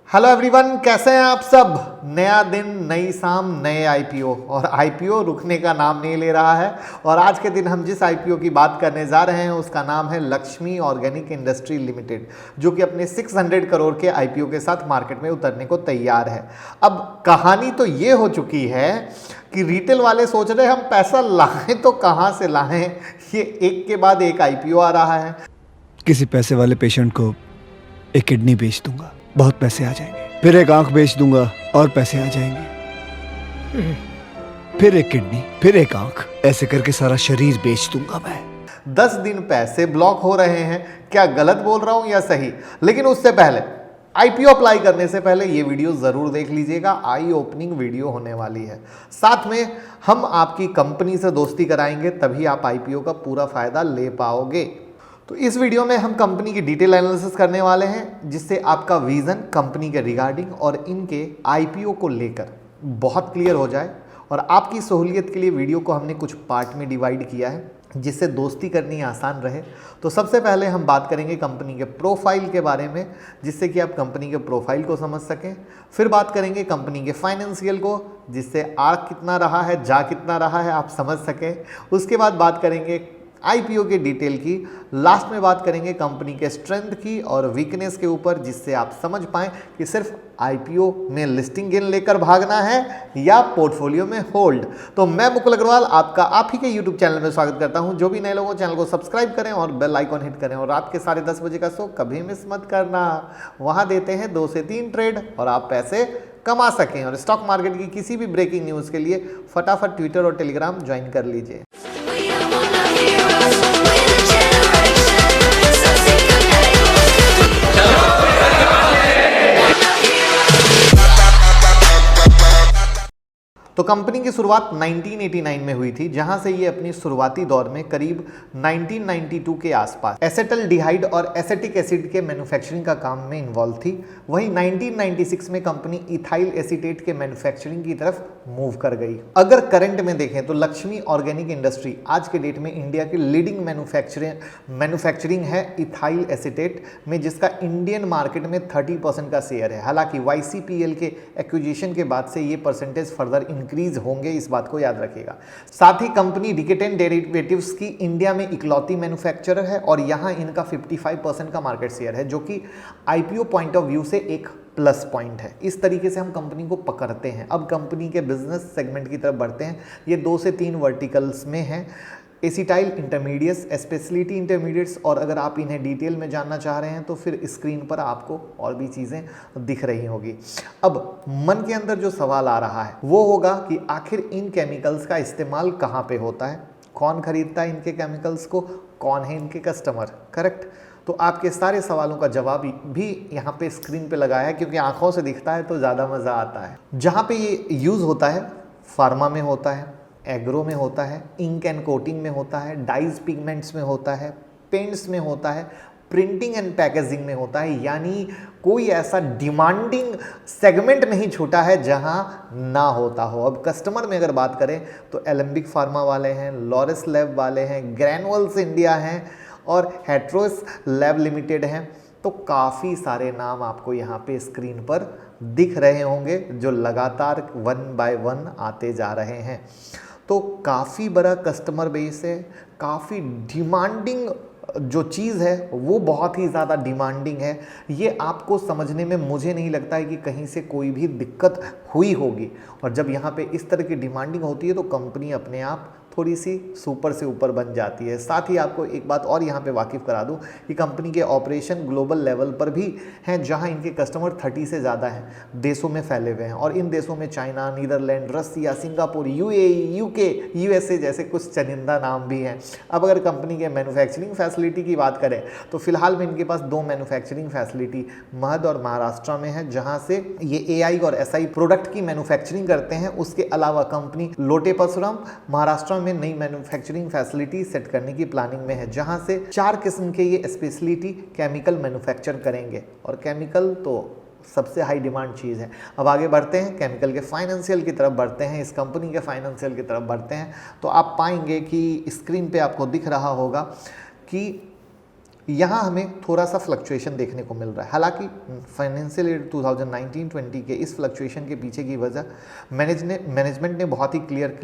Hello everyone, कैसे हैं आप सब। नया दिन, नई शाम, नए आईपीओ। और आईपीओ रुकने का नाम नहीं ले रहा है। और आज के दिन हम जिस आईपीओ की बात करने जा रहे हैं उसका नाम है लक्ष्मी ऑर्गेनिक इंडस्ट्री लिमिटेड, जो कि अपने 600 करोड़ के आईपीओ के साथ मार्केट में उतरने को तैयार है। अब कहानी तो ये हो चुकी है कि रिटेल वाले सोच रहे हैं हम पैसा लाएं तो कहाँ से लाएं। ये एक के बाद एक आईपीओ आ रहा है। किसी पैसे वाले पेशेंट को एक किडनी बेच दूंगा, बहुत पैसे आ जाएंगे। फिर एक आंख बेच दूंगा और पैसे आ जाएंगे। फिर एक किडनी, फिर एक आंख, ऐसे करके सारा शरीर बेच दूंगा मैं। 10 दिन पैसे ब्लॉक हो रहे हैं। क्या गलत बोल रहा हूं या सही? लेकिन उससे पहले आईपीओ अप्लाई करने से पहले ये वीडियो जरूर देख लीजिएगा। आई ओपनिंग वीडियो होने वाली है। साथ में हम आपकी कंपनी से दोस्ती कराएंगे, तभी आप आईपीओ का पूरा फायदा ले पाओगे। तो इस वीडियो में हम कंपनी की डिटेल एनालिसिस करने वाले हैं, जिससे आपका विजन कंपनी के रिगार्डिंग और इनके आईपीओ को लेकर बहुत क्लियर हो जाए। और आपकी सहूलियत के लिए वीडियो को हमने कुछ पार्ट में डिवाइड किया है, जिससे दोस्ती करनी आसान रहे। तो सबसे पहले हम बात करेंगे कंपनी के प्रोफाइल के बारे में, जिससे कि आप कंपनी के प्रोफाइल को समझ सकें। फिर बात करेंगे कंपनी के फाइनेंशियल को, जिससे आ कितना रहा है, जा कितना रहा है, आप समझ सकें। उसके बाद बात करेंगे आईपीओ के डिटेल की। लास्ट में बात करेंगे कंपनी के स्ट्रेंथ की और वीकनेस के ऊपर, जिससे आप समझ पाएं कि सिर्फ आईपीओ में लिस्टिंग गेन लेकर भागना है या पोर्टफोलियो में होल्ड। तो मैं मुकुल अग्रवाल आपका आप ही के यूट्यूब चैनल में स्वागत करता हूं। जो भी नए लोगों चैनल को सब्सक्राइब करें और बेल आइकॉन हिट करें। और रात के 10:30 बजे का शो कभी मिस मत करना। वहां देते हैं 2 से 3 ट्रेड और आप पैसे कमा सकें। और स्टॉक मार्केट की किसी भी ब्रेकिंग न्यूज़ के लिए फटाफट ट्विटर और टेलीग्राम ज्वाइन कर लीजिए। तो कंपनी की शुरुआत 1989 में हुई थी, जहां से ये अपनी शुरुआती दौर में करीब 1992 के आसपास एसेटल्डिहाइड और एसेटिक एसिड के मैन्युफैक्चरिंग का काम में इन्वॉल्व थी। वहीं 1996 में कंपनी इथाइल एसीटेट के मैन्युफैक्चरिंग की तरफ मूव कर गई। अगर करंट में देखें तो लक्ष्मी ऑर्गेनिक इंडस्ट्री आज के डेट में इंडिया की लीडिंग मैन्युफैक्चरिंग है इथाइल एसीटेट में, जिसका इंडियन मार्केट में 30% का शेयर है। हालांकि YCPL के एक्विजिशन के बाद से ये परसेंटेज फर्दर इंक्रीज होंगे, इस बात को याद रखिएगा। साथ ही कंपनी डिकेटेन डेरिवेटिव्स की इंडिया में इकलौती मैन्युफैक्चरर है और यहां इनका 55% का मार्केट शेयर है, जो कि आईपीओ पॉइंट ऑफ व्यू से एक प्लस पॉइंट है। इस तरीके से हम कंपनी को पकड़ते हैं। अब कंपनी के बिजनेस सेगमेंट की तरफ बढ़ते हैं। ये 2 से 3 वर्टिकल्स में है, एसिटाइल इंटरमीडिएट्स, स्पेशलिटी इंटरमीडिएट्स। और अगर आप इन्हें डिटेल में जानना चाह रहे हैं तो फिर स्क्रीन पर आपको और भी चीज़ें दिख रही होगी। अब मन के अंदर जो सवाल आ रहा है वो होगा कि आखिर इन केमिकल्स का इस्तेमाल कहाँ पे होता है, कौन खरीदता है इनके केमिकल्स को, कौन है इनके कस्टमर। करेक्ट। तो आपके सारे सवालों का जवाब भी यहाँ पे स्क्रीन पे लगाया है, क्योंकि आंखों से दिखता है तो ज़्यादा मज़ा आता है। जहाँ पे ये यूज़ होता है, फार्मा में होता है, एग्रो में होता है, इंक एंड कोटिंग में होता है, डाइज पिगमेंट्स में होता है, पेंट्स में होता है, प्रिंटिंग एंड पैकेजिंग में होता है। यानी कोई ऐसा डिमांडिंग सेगमेंट नहीं छूटा है जहां ना होता हो। अब कस्टमर में अगर बात करें तो एलेम्बिक फार्मा वाले हैं, लॉरेस लैब वाले हैं, ग्रैनुअल्स इंडिया हैं और हेट्रोस लैब लिमिटेड हैं। तो काफ़ी सारे नाम आपको यहाँ पे स्क्रीन पर दिख रहे होंगे, जो लगातार 1 बाय 1 आते जा रहे हैं। तो काफ़ी बड़ा कस्टमर बेस है, काफ़ी डिमांडिंग जो चीज़ है वो बहुत ही ज़्यादा डिमांडिंग है। ये आपको समझने में मुझे नहीं लगता है कि कहीं से कोई भी दिक्कत हुई होगी। और जब यहाँ पे इस तरह की डिमांडिंग होती है तो कंपनी अपने आप थोड़ी सी सुपर से ऊपर बन जाती है। साथ ही आपको एक बात और यहाँ पे वाकिफ़ करा दूँ कि कंपनी के ऑपरेशन ग्लोबल लेवल पर भी हैं, जहाँ इनके कस्टमर 30 से ज़्यादा हैं देशों में फैले हुए हैं। और इन देशों में चाइना, नीदरलैंड, रसिया, सिंगापुर, UAE, UK, USA जैसे कुछ चनिंदा नाम भी हैं। अब अगर कंपनी के मैन्युफैक्चरिंग फैसिलिटी की बात करें तो फिलहाल में इनके पास 2 मैन्युफैक्चरिंग फैसिलिटी महद और महाराष्ट्र में है, जहाँ से ये AI और SI प्रोडक्ट की मैन्युफैक्चरिंग करते हैं। उसके अलावा कंपनी लोटे परशुराम महाराष्ट्र में नई मैन्युफैक्चरिंग फैसिलिटी सेट करने की प्लानिंग में है, जहां से 4 किस्म के ये स्पेशलिटी केमिकल मैन्युफैक्चर करेंगे। और केमिकल तो सबसे हाई डिमांड चीज़ है। अब आगे बढ़ते हैं, केमिकल के फाइनेंशियल की तरफ बढ़ते हैं, इस कंपनी के फाइनेंशियल की तरफ बढ़ते हैं। तो आप पाएंगे कि स्क्रीन पे आपको दिख रहा होगा कि यहाँ हमें थोड़ा सा फ्लक्चुएशन देखने को मिल रहा है। हालांकि फाइनेंशियल ईयर 2019-20 के इस फ्लक्चुएशन के पीछे की वजह मैनेजमेंट ने बहुत ही क्लियर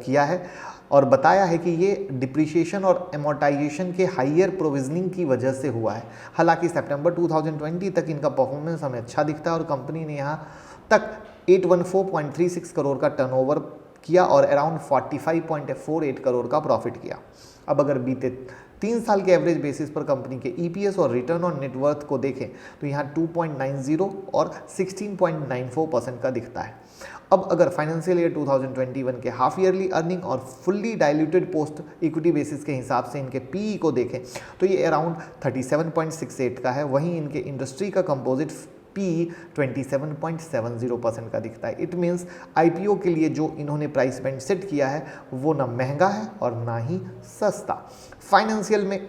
किया है और बताया है कि ये डिप्रिशिएशन और एमोर्टाइजेशन के हाइयर प्रोविजनिंग की वजह से हुआ है। हालांकि सितंबर 2020 तक इनका परफॉर्मेंस हमें अच्छा दिखता है और कंपनी ने यहाँ तक 814.36 करोड़ का टर्नओवर किया और अराउंड 45.48 करोड़ का प्रॉफिट किया। अब अगर बीते 3 साल के एवरेज बेसिस पर कंपनी के ईपीएस और रिटर्न ऑन नेटवर्थ को देखें तो यहाँ 2.90 और 16.94% का दिखता है। अब अगर फाइनेंशियल ईयर 2021 के हाफ ईयरली अर्निंग और fully diluted post equity basis के हिसाब से इनके पीई को देखें तो ये अराउंड 37.68 का है। वहीं इनके इंडस्ट्री का कंपोजिट पी 27.70% का दिखता है। इट मीन्स आईपीओ के लिए जो इन्होंने प्राइस बैंड सेट किया है वो ना महंगा है और ना ही सस्ता। फाइनेंशियल में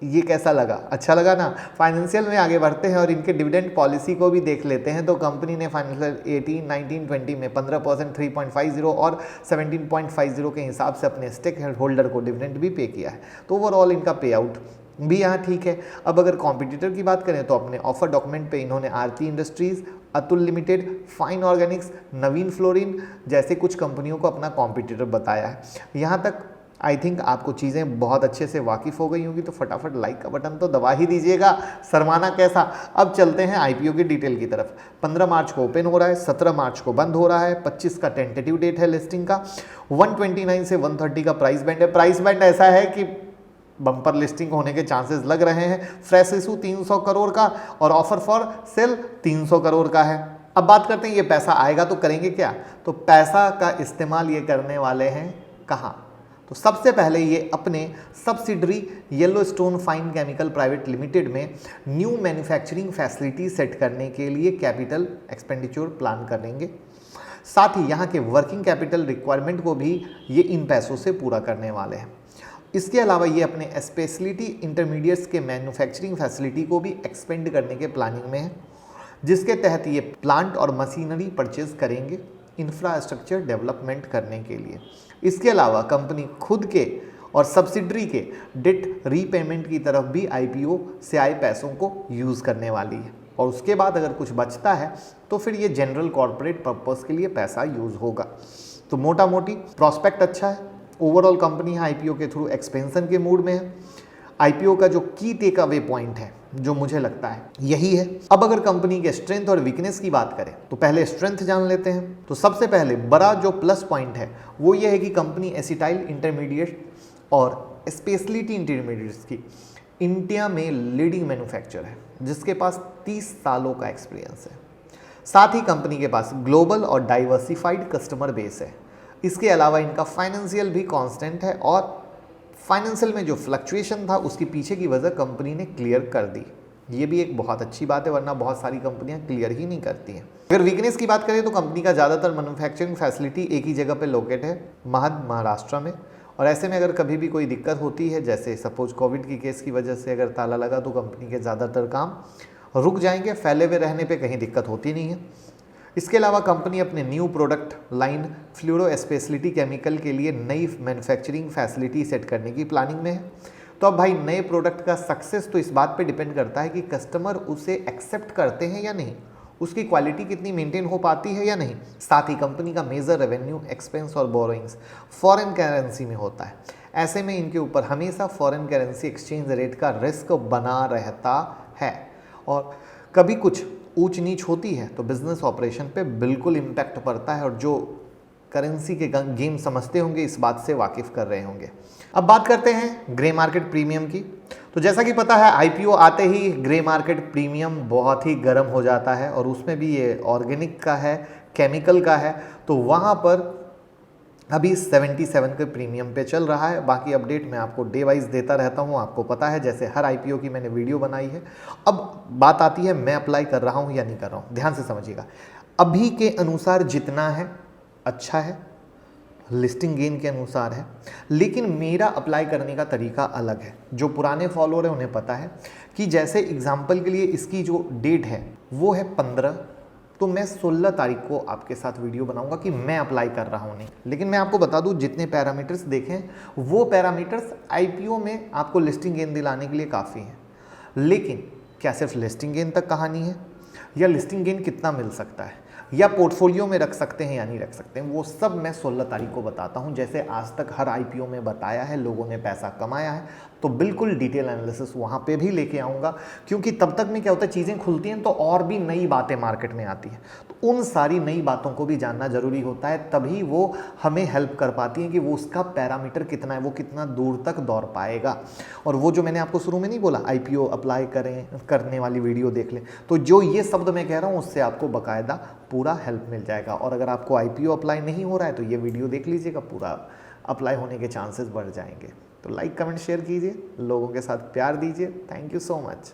ये कैसा लगा? अच्छा लगा ना? फाइनेंशियल में आगे बढ़ते हैं और इनके डिविडेंड पॉलिसी को भी देख लेते हैं। तो कंपनी ने फाइनेंशियल 18, 19, 20 में 15%, 3.50 और 17.50 के हिसाब से अपने स्टेक होल्डर को डिविडेंड भी पे किया है। तो ओवरऑल इनका पे आउट भी यहाँ ठीक है। अब अगर कॉम्पिटिटर की बात करें तो अपने ऑफर डॉक्यूमेंट पे इन्होंने Aarti Industries, Atul Limited, Fine Organics, Navin Fluorine जैसे कुछ कंपनियों को अपना कॉम्पिटिटर बताया है। यहाँ तक आई थिंक आपको चीज़ें बहुत अच्छे से वाकिफ़ हो गई होंगी, तो फटाफट लाइक का बटन तो दबा ही दीजिएगा, शर्माना कैसा। अब चलते हैं आईपीओ की डिटेल की तरफ। 15 मार्च को ओपन हो रहा है, 17 मार्च को बंद हो रहा है, 25 का टेंटेटिव डेट है लिस्टिंग का, 129 से 130 का प्राइस बैंड है। प्राइस बैंड ऐसा है कि बम्पर लिस्टिंग होने के चांसेस लग रहे हैं। फ्रेश इशू 300 करोड़ का और ऑफर फॉर सेल 300 करोड़ का है। अब बात करते हैं ये पैसा आएगा तो करेंगे क्या? तो पैसा का इस्तेमाल ये करने वाले हैं कहाँ? तो सबसे पहले ये अपने subsidiary Yellowstone fine chemical private limited में न्यू मैन्युफैक्चरिंग फैसिलिटी सेट करने के लिए कैपिटल एक्सपेंडिचर प्लान करेंगे। साथ ही यहाँ के वर्किंग कैपिटल रिक्वायरमेंट को भी ये इन पैसों से पूरा करने वाले हैं। इसके अलावा ये अपने स्पेशलिटी इंटरमीडिएट्स के मैन्युफैक्चरिंग फैसिलिटी को भी एक्सपेंड करने के प्लानिंग में है, जिसके तहत ये प्लांट और मशीनरी परचेज करेंगे इंफ्रास्ट्रक्चर डेवलपमेंट करने के लिए। इसके अलावा कंपनी खुद के और सब्सिडरी के डेट रीपेमेंट की तरफ भी आईपीओ से आए पैसों को यूज़ करने वाली है और उसके बाद अगर कुछ बचता है तो फिर ये जनरल कॉर्पोरेट पर्पस के लिए पैसा यूज़ होगा। तो मोटा मोटी प्रॉस्पेक्ट अच्छा है। ओवरऑल कंपनी आईपीओ के थ्रू एक्सपेंशन के मूड में है। आईपीओ का जो की टेक अवे पॉइंट है जो मुझे लगता है यही है। अब अगर कंपनी के स्ट्रेंथ और वीकनेस की बात करें तो पहले स्ट्रेंथ जान लेते हैं। तो सबसे पहले बड़ा जो प्लस पॉइंट है वो ये है कि कंपनी एसिटाइल इंटरमीडिएट और स्पेशलिटी इंटरमीडिएट्स की इंडिया में लीडिंग मैन्युफैक्चरर है, जिसके पास 30 सालों का एक्सपीरियंस है। साथ ही कंपनी के पास ग्लोबल और डाइवर्सिफाइड कस्टमर बेस है। इसके अलावा इनका फाइनेंशियल भी कांस्टेंट है और फाइनेंशियल में जो फ्लक्चुएशन था उसके पीछे की वजह कंपनी ने क्लियर कर दी। ये भी एक बहुत अच्छी बात है, वरना बहुत सारी कंपनियां क्लियर ही नहीं करती हैं। अगर वीकनेस की बात करें तो कंपनी का ज़्यादातर मैन्युफैक्चरिंग फैसिलिटी एक ही जगह पे लोकेट है, महाराष्ट्र में। और ऐसे में अगर कभी भी कोई दिक्कत होती है, जैसे सपोज कोविड की केस की वजह से अगर ताला लगा, तो कंपनी के ज़्यादातर काम रुक जाएंगे। फैले हुए रहने पर कहीं दिक्कत होती नहीं है। इसके अलावा कंपनी अपने new product line fluoro speciality chemical के लिए नई मैन्युफैक्चरिंग फैसिलिटी सेट करने की प्लानिंग में है। तो अब भाई नए प्रोडक्ट का सक्सेस तो इस बात पे डिपेंड करता है कि कस्टमर उसे एक्सेप्ट करते हैं या नहीं, उसकी क्वालिटी कितनी मेंटेन हो पाती है या नहीं। साथ ही कंपनी का मेजर रेवेन्यू, एक्सपेंस और बोरोइंग्स फॉरेन करेंसी में होता है। ऐसे में इनके ऊपर हमेशा फॉरेन करेंसी एक्सचेंज रेट का रिस्क बना रहता है और कभी कुछ ऊंच नीच होती है तो बिजनेस ऑपरेशन पे बिल्कुल इम्पैक्ट पड़ता है। और जो करेंसी के गेम समझते होंगे इस बात से वाकिफ़ कर रहे होंगे। अब बात करते हैं ग्रे मार्केट प्रीमियम की। तो जैसा कि पता है आईपीओ आते ही ग्रे मार्केट प्रीमियम बहुत ही गर्म हो जाता है और उसमें भी ये ऑर्गेनिक का है, केमिकल का है। तो वहाँ पर अभी 77 के प्रीमियम पे चल रहा है। बाकी अपडेट मैं आपको डे वाइज देता रहता हूँ, आपको पता है, जैसे हर आईपीओ की मैंने वीडियो बनाई है। अब बात आती है मैं अप्लाई कर रहा हूँ या नहीं कर रहा हूँ। ध्यान से समझिएगा, अभी के अनुसार जितना है अच्छा है, लिस्टिंग गेन के अनुसार है, लेकिन मेरा अप्लाई करने का तरीका अलग है। जो पुराने फॉलोअर हैं उन्हें पता है कि जैसे एग्जाम्पल के लिए इसकी जो डेट है वो है 15, तो मैं 16 तारीख को आपके साथ वीडियो बनाऊंगा कि मैं अप्लाई कर रहा हूँ नहीं। लेकिन मैं आपको बता दूँ जितने पैरामीटर्स देखें वो पैरामीटर्स आईपीओ में आपको लिस्टिंग गेन दिलाने के लिए काफ़ी हैं। लेकिन क्या सिर्फ लिस्टिंग गेन तक कहानी है, या लिस्टिंग गेन कितना मिल सकता है, या पोर्टफोलियो में रख सकते हैं या नहीं रख सकते हैं, वो सब मैं 16 तारीख को बताता हूं। जैसे आज तक हर आईपीओ में बताया है, लोगों ने पैसा कमाया है, तो बिल्कुल डिटेल एनालिसिस वहां पे भी लेके आऊँगा, क्योंकि तब तक में क्या होता है, चीज़ें खुलती हैं तो और भी नई बातें मार्केट में आती हैं, तो उन सारी नई बातों को भी जानना जरूरी होता है, तभी वो हमें हेल्प कर पाती हैं कि वो उसका पैरामीटर कितना है, वो कितना दूर तक दौड़ पाएगा। और वो जो मैंने आपको शुरू में नहीं बोला आईपीओ अप्लाई करने वाली वीडियो देख लें, तो जो ये शब्द मैं कह रहा हूँ उससे आपको बाकायदा पूरा हेल्प मिल जाएगा। और अगर आपको आईपीओ अप्लाई नहीं हो रहा है तो ये वीडियो देख लीजिएगा, पूरा अप्लाई होने के चांसेस बढ़ जाएंगे। तो लाइक कमेंट शेयर कीजिए, लोगों के साथ प्यार दीजिए। Thank you so much.